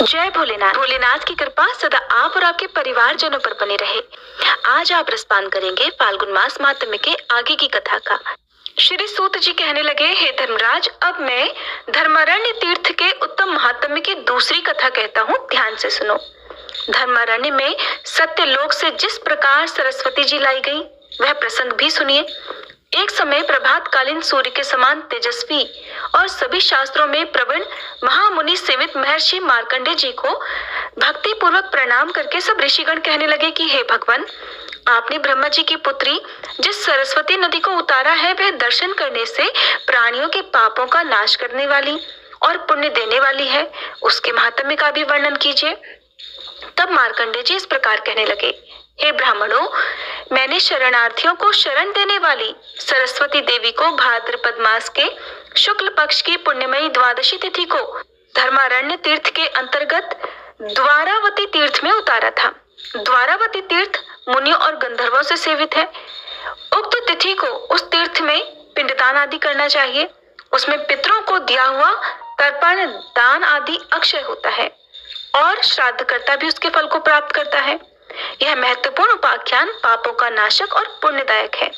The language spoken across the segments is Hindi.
जय भोलेनाथ। भोलेनाथ की कृपा सदा आप और आपके परिवारजनों पर बनी रहे। आज आप रसपान करेंगे फाल्गुन मास महात्म्य के आगे की कथा का। श्री सूत जी कहने लगे, हे धर्मराज, अब मैं धर्मारण्य तीर्थ के उत्तम महात्म्य की दूसरी कथा कहता हूँ, ध्यान से सुनो। धर्मारण्य में सत्यलोक से जिस प्रकार सरस्वती जी लाई गई वह प्रसंग भी सुनिए। एक समय प्रभात कालीन सूर्य के समान तेजस्वी और सभी शास्त्रों में प्रवीण महामुनि सेवित महर्षि मार्कंडेय जी को भक्ति पूर्वक प्रणाम करके सब ऋषिगण कहने लगे कि हे भगवान, आपने ब्रह्मा जी की पुत्री जिस सरस्वती नदी को उतारा है वह दर्शन करने से प्राणियों के पापों का नाश करने वाली और पुण्य देने वाली है, उसके महात्म्य का भी वर्णन कीजिए। तब मार्कंडेय जी इस प्रकार कहने लगे, हे ब्राह्मणों, मैंने शरणार्थियों को शरण देने वाली सरस्वती देवी को भाद्रपद मास के शुक्ल पक्ष की पुण्यमयी द्वादशी तिथि को धर्मारण्य तीर्थ के अंतर्गत द्वारावती तीर्थ में उतारा था। द्वारावती तीर्थ मुनियों और गंधर्वों से सेवित है। उक्त तिथि को उस तीर्थ में पिंडदान आदि करना चाहिए। उसमें पितरों को दिया हुआ तर्पण दान आदि अक्षय होता है और श्राद्धकर्ता भी उसके फल को प्राप्त करता है। यह महत्वपूर्ण उपाख्यान पापों का नाशक और पुण्यदायक है।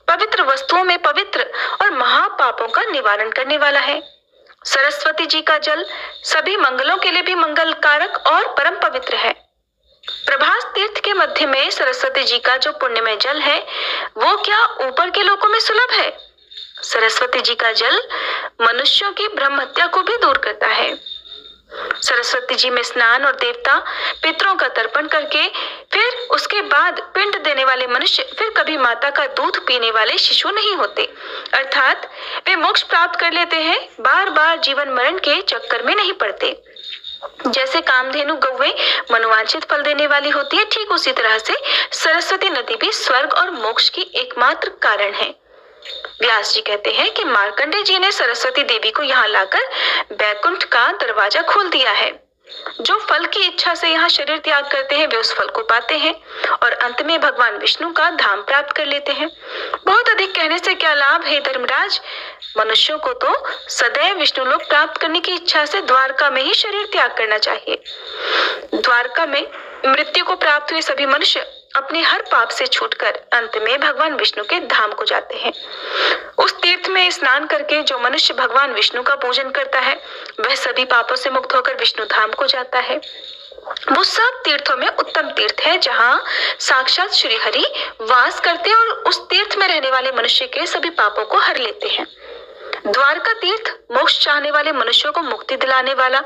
पवित्र वस्तुओं में पवित्र और महापापों का निवारण करने वाला है। सरस्वती जी का जल सभी मंगलों के लिए भी मंगलकारक और परम पवित्र है। प्रभास तीर्थ के मध्य में सरस्वती जी का जो पुण्यमय जल है वो क्या ऊपर के लोकों में सुलभ है? सरस्वती जी का जल मनुष्यों की ब्रह्म हत्या को भी दूर करता है। सरस्वती जी में स्नान और देवता पितरों का तर्पण करके फिर उसके बाद पिंड देने वाले मनुष्य फिर कभी माता का दूध पीने वाले शिशु नहीं होते, अर्थात वे मोक्ष प्राप्त कर लेते हैं, बार बार जीवन मरण के चक्कर में नहीं पड़ते। जैसे कामधेनु गौएं मनोवांछित फल देने वाली होती है, ठीक उसी तरह से सरस्वती नदी भी स्वर्ग और मोक्ष की एकमात्र कारण है। व्यास जी कहते हैं कि मार्कंडेय जी ने सरस्वती देवी को यहाँ लाकर बैकुंठ का दरवाजा खोल दिया है। जो फल की इच्छा से यहाँ शरीर त्याग करते हैं वे उस फल को पाते हैं और अंत में भगवान विष्णु का धाम प्राप्त कर लेते हैं। बहुत अधिक कहने से क्या लाभ है धर्मराज? मनुष्यों को तो सदैव विष्णु लोक प्राप्त करने की इच्छा से द्वारका में ही शरीर त्याग करना चाहिए। द्वारका में मृत्यु को प्राप्त हुए सभी मनुष्य अपने हर पाप से छूटकर अंत में भगवान विष्णु के धाम को जाते हैं। उस तीर्थ में स्नान करके जो मनुष्य भगवान विष्णु का पूजन करता है वह सभी पापों से मुक्त होकर विष्णु धाम को जाता है। वो सब तीर्थों में उत्तम तीर्थ है जहाँ साक्षात श्री हरि वास करते और उस तीर्थ में रहने वाले मनुष्य के सभी पापों को हर लेते हैं। द्वारका तीर्थ मोक्ष चाहने वाले मनुष्यों को मुक्ति दिलाने वाला,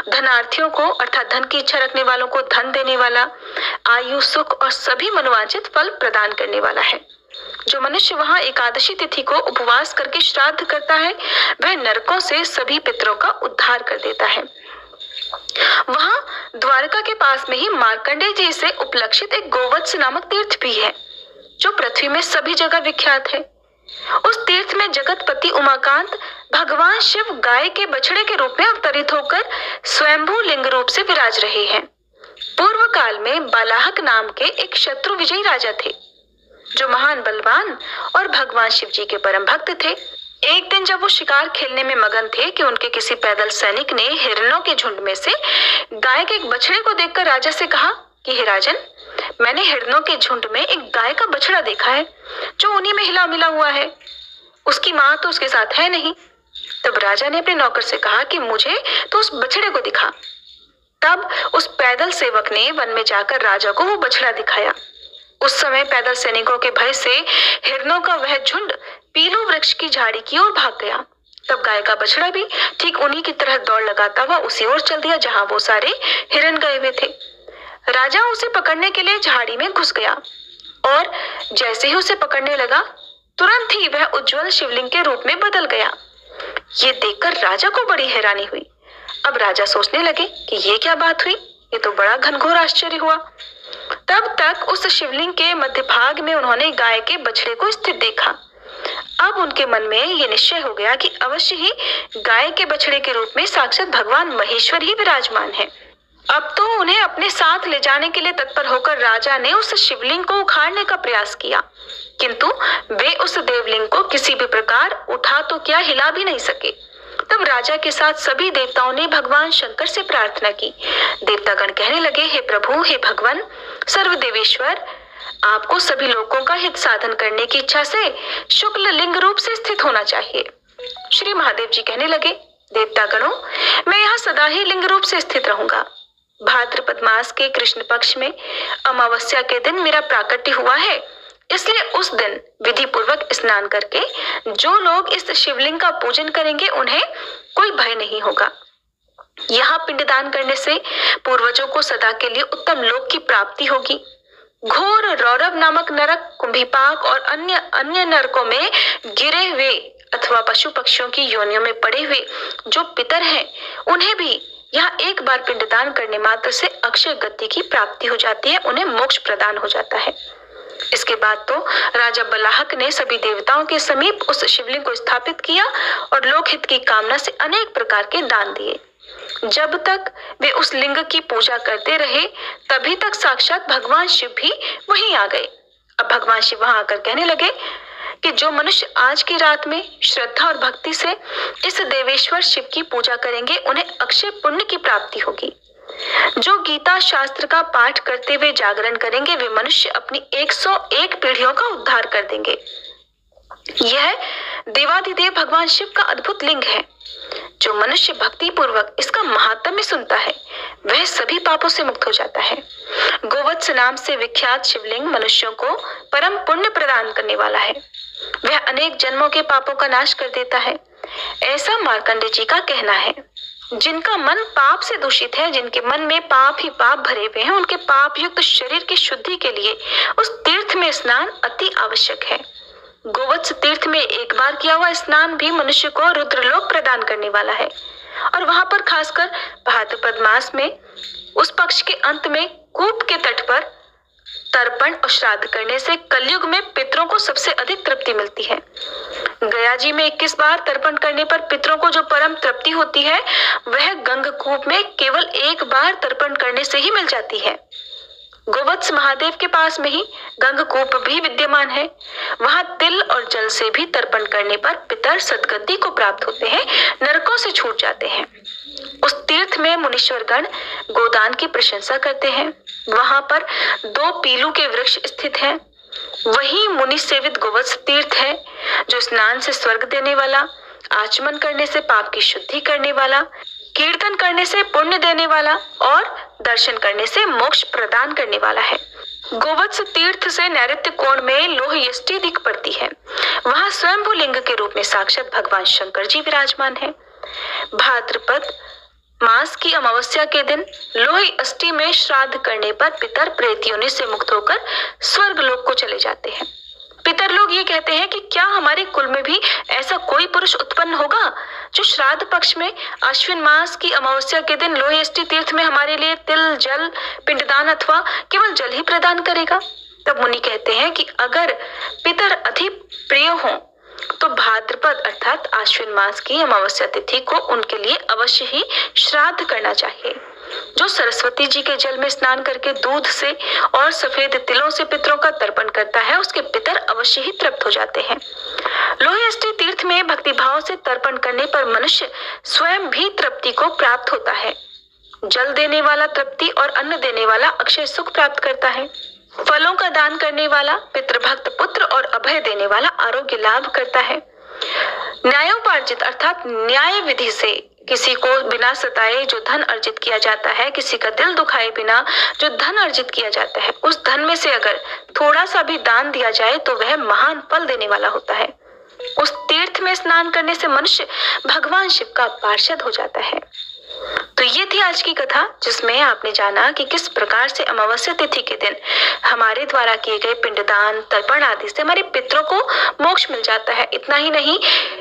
धनार्थियों को अर्थात धन की इच्छा रखने वालों को धन देने वाला, आयु सुख और सभी मनोवांछित फल प्रदान करने वाला है। जो मनुष्य वहां एकादशी तिथि को उपवास करके श्राद्ध करता है वह नरकों से सभी पितरों का उद्धार कर देता है। वहां द्वारका के पास में ही मार्कंडेय जी से उपलक्षित एक गोवत्स नामक तीर्थ भी है जो पृथ्वी में सभी जगह विख्यात है। उस तीर्थ में जगतपति उमाकांत भगवान शिव गाय के बछड़े के रूप में अवतरित होकर स्वयंभू लिंग रूप से विराज रहे हैं। पूर्व काल में बालाहक नाम के एक शत्रु विजयी राजा थे जो महान बलवान और भगवान शिव जी के परम भक्त थे। एक दिन जब वो शिकार खेलने में मगन थे कि उनके किसी पैदल सैनिक ने हिरणों के झुंड में से गाय के एक बछड़े को देखकर राजा से कहा कि हे राजन, मैंने हिरणों के झुंड में एक गाय का बछड़ा देखा है जो उन्हीं में हिला मिला हुआ है, उसकी माँ तो उसके साथ है नहीं। तब राजा ने अपने नौकर से कहा कि मुझे तो उस बछड़े को दिखा। तब उस पैदल सेवक ने वन में जाकर राजा को वो बछड़ा दिखाया। उस समय पैदल सैनिकों के भय से हिरणों का वह झुंड पीलू वृक्ष की झाड़ी की ओर भाग गया। तब गाय का बछड़ा भी ठीक उन्हीं की तरह दौड़ लगाता हुआ उसी ओर चल दिया जहां वो सारे हिरण गए हुए थे। राजा उसे पकड़ने के लिए झाड़ी में घुस गया और जैसे ही उसे पकड़ने लगा तुरंत ही वह उज्जवल शिवलिंग के रूप में बदल गया। ये देखकर राजा को बड़ी हैरानी हुई। अब राजा सोचने लगे कि ये क्या बात हुई, ये तो बड़ा घनघोर आश्चर्य हुआ। तब तक उस शिवलिंग के मध्य भाग में उन्होंने गाय के बछड़े को स्थित देखा। अब उनके मन में ये निश्चय हो गया कि अवश्य ही गाय के बछड़े के रूप में साक्षात भगवान महेश्वर ही विराजमान है। अब तो उन्हें अपने साथ ले जाने के लिए तत्पर होकर राजा ने उस शिवलिंग को उखाड़ने का प्रयास किया, किंतु वे उस देवलिंग को किसी भी प्रकार उठा तो क्या हिला भी नहीं सके। तब राजा के साथ सभी देवताओं ने भगवान शंकर से प्रार्थना की। देवतागण कहने लगे, हे प्रभु, हे भगवान सर्वदेवेश्वर, आपको सभी लोगों का हित साधन करने की इच्छा से शुक्ल लिंग रूप से स्थित होना चाहिए। श्री महादेव जी कहने लगे, देवतागणों, मैं यहाँ सदा ही लिंग रूप से स्थित रहूंगा। भाद्रपद मास के कृष्ण पक्ष में अमावस्या के दिन मेरा प्राकट्य हुआ है, इसलिए उस दिन विधि पूर्वक स्नान करके जो लोग इस शिवलिंग का पूजन करेंगे उन्हें कोई भय नहीं होगा। यहाँ पिंडदान करने से पूर्वजों को सदा के लिए उत्तम लोक की प्राप्ति होगी। घोर रौरव नामक नरक, कुंभीपाक और अन्य नरकों में गिरे हुए अथवा पशु पक्षियों की योनियों में पड़े हुए जो पितर हैं, उन्हें भी यहाँ एक बार पिंडदान करने मात्र से अक्षय गति की प्राप्ति हो जाती है, उन्हें मोक्ष प्रदान हो जाता है। इसके बाद तो राजा बलाहक ने सभी देवताओं के समीप उस शिवलिंग को स्थापित किया और लोकहित की कामना से अनेक प्रकार के दान दिए। जब तक वे उस लिंग की पूजा करते रहे तभी तक साक्षात भगवान शिव भी वहीं आ गए। अब भगवान शिव वहां आकर कहने लगे कि जो मनुष्य आज की रात में श्रद्धा और भक्ति से इस देवेश्वर शिव की पूजा करेंगे उन्हें अक्षय पुण्य की प्राप्ति होगी। जो गीता शास्त्र का पाठ करते हुए जागरण करेंगे वे मनुष्य अपनी 101 पीढ़ियों का उद्धार कर देंगे। यह देवाधिदेव भगवान शिव का अद्भुत लिंग है। जो मनुष्य भक्ति पूर्वक इसका महात्म्य सुनता है वह सभी पापों से मुक्त हो जाता है। गोवत्स नाम से विख्यात शिवलिंग मनुष्यों को परम पुण्य प्रदान करने वाला है। वह अनेक जन्मों के पापों का नाश कर देता है, ऐसा मार्कंडेय जी का कहना है। जिनका मन पाप से दूषित है, जिनके मन में पाप ही पाप भरे हुए हैं, उनके पाप युक्त शरीर की शुद्धि के लिए उस तीर्थ में स्नान अति आवश्यक है। गोवत्स तीर्थ में एक बार किया हुआ स्नान भी मनुष्य को रुद्रलोक प्रदान करने वाला है। और वहां पर खासकर भाद्रपद मास में उस पक्ष के अंत में कूप के तट पर तर्पण और श्राद्ध करने से कलयुग में पितरों को सबसे अधिक तृप्ति मिलती है। गया जी में 21 बार तर्पण करने पर पितरों को जो परम तृप्ति होती है वह गंगकूप में केवल एक बार तर्पण करने से ही मिल जाती है। गोवत्स महादेव के पास में ही गंगकूप भी विद्यमान है। वहां तिल और जल से भी तर्पण करने पर पितर सद्गति को प्राप्त होते हैं, नरकों से छूट जाते हैं। उस तीर्थ में मुनीश्वर गण गोदान की प्रशंसा करते हैं। वहां पर 2 पीलू के वृक्ष स्थित हैं। वही मुनि सेवित गोवत्स तीर्थ है जो स्नान से स्वर्ग देने वाला, आचमन करने से पाप की शुद्धि करने वाला, कीर्तन करने से पुण्य देने वाला और दर्शन करने से मोक्ष प्रदान करने वाला है। गोवत्स तीर्थ से नैऋत्य कोण में लोह यष्टि दिख पड़ती है। वहां स्वयंभू लिंग के रूप में साक्षात भगवान शंकर जी विराजमान है। भाद्रपद मास की अमावस्या के दिन लोह अष्टि में श्राद्ध करने पर पितर प्रेत योनि से मुक्त होकर स्वर्ग लोक को चले जाते हैं। पितर लोग ये कहते हैं कि क्या हमारे कुल में भी ऐसा कोई पुरुष उत्पन्न होगा जो श्राद्ध पक्ष में अश्विन मास की अमावस्या के दिन लोह अष्टि तीर्थ में हमारे लिए तिल, जल, पिंडदान अथवा केवल जल ही प्रदान करेगा। तब मुनि कहते हैं कि अगर पितर अधिक प्रिय हो तो भाद्रपद अर्थात आश्विन मास की अमावस्या तिथि को उनके लिए अवश्य ही श्राद्ध करना चाहिए। जो सरस्वती जी के जल में स्नान करके दूध से और सफेद तिलों से पितरों का तर्पण करता है उसके पितर अवश्य ही तृप्त हो जाते हैं। लोह अष्टि तीर्थ में भक्ति भाव से तर्पण करने पर मनुष्य स्वयं भी तृप्ति को प्राप्त होता है। जल देने वाला तृप्ति और अन्न देने वाला अक्षय सुख प्राप्त करता है। फलों का दान करने वाला पितृभक्त पुत्र और अभय देने वाला आरोग्य लाभ करता है। न्यायोपार्जित अर्थात न्याय विधि से किसी को बिना सताए जो धन अर्जित किया जाता है, किसी का दिल दुखाए बिना जो धन अर्जित किया जाता है, उस धन में से अगर थोड़ा सा भी दान दिया जाए तो वह महान फल देने वाला होता है। उस तीर्थ में स्नान करने से मनुष्य भगवान शिव का पार्षद हो जाता है। तो ये थी आज की कथा जिसमें आपने जाना कि किस प्रकार से अमावस्या तिथि के दिन हमारे द्वारा किए गए पिंडदान, तर्पण आदि से हमारे पितरों को मोक्ष मिल जाता है। इतना ही नहीं,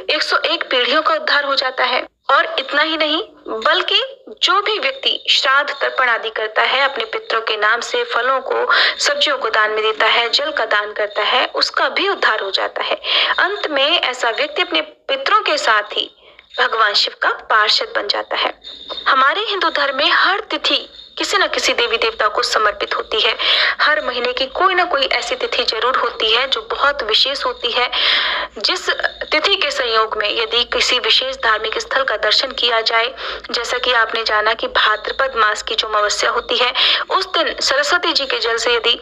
101 पीढ़ियों का उद्धार हो जाता है। और इतना ही नहीं बल्कि जो भी व्यक्ति श्राद्ध तर्पण आदि करता है, अपने पितरों के नाम से फलों को, सब्जियों को दान में देता है, जल का दान करता है, उसका भी उद्धार हो जाता है। अंत में ऐसा व्यक्ति अपने पितरों के साथ ही भगवान शिव का पार्षद बन जाता है। हमारे हिंदू धर्म में हर तिथि किसी न किसी देवी देवता को समर्पित होती है। हर महीने की कोई ना कोई ऐसी तिथि जरूर होती है जो बहुत विशेष होती है। जिस तिथि के संयोग में यदि किसी विशेष धार्मिक स्थल का दर्शन किया जाए, जैसा कि आपने जाना कि भाद्रपद मास की जो अमावस्या होती है उस दिन सरस्वती जी के जल से यदि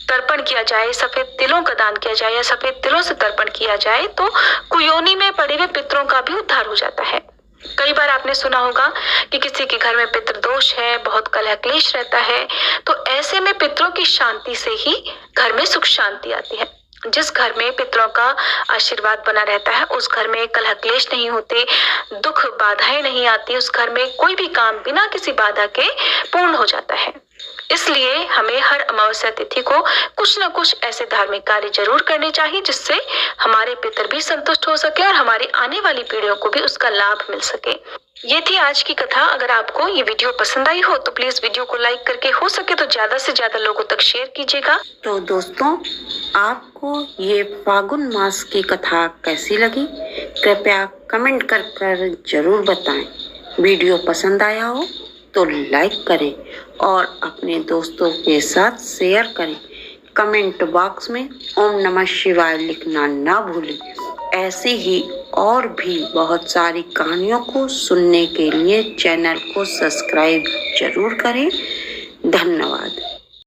तर्पण किया जाए, सफेद तिलों का दान किया जाए या सफेद तिलों से तर्पण किया जाए तो कुयोनी में पड़े हुए पितरों का भी उद्धार हो जाता है। कई बार आपने सुना होगा कि किसी के घर में पितृदोष है, बहुत कलह क्लेश रहता है, तो ऐसे में पितरों की शांति से ही घर में सुख शांति आती है। जिस घर में पितरों का आशीर्वाद बना रहता है उस घर में कलह क्लेश नहीं होते, दुख बाधाएं नहीं आती, उस घर में कोई भी काम बिना किसी बाधा के पूर्ण हो जाता है। इसलिए हमें हर अमावस्या तिथि को कुछ न कुछ ऐसे धार्मिक कार्य जरूर करने चाहिए जिससे हमारे पितर भी संतुष्ट हो सके और हमारी आने वाली पीढ़ियों को भी उसका लाभ मिल सके। ये थी आज की कथा। अगर आपको ये वीडियो पसंद आई हो तो प्लीज वीडियो को लाइक करके हो सके तो ज्यादा से ज्यादा लोगों तक शेयर कीजिएगा। तो दोस्तों, आपको ये फागुन मास की कथा कैसी लगी कृपया कमेंट कर जरूर बताएं। वीडियो पसंद आया हो तो लाइक करें और अपने दोस्तों के साथ शेयर करें। कमेंट बॉक्स में ओम नमः शिवाय लिखना ना भूलें। ऐसी ही और भी बहुत सारी कहानियों को सुनने के लिए चैनल को सब्सक्राइब जरूर करें। धन्यवाद।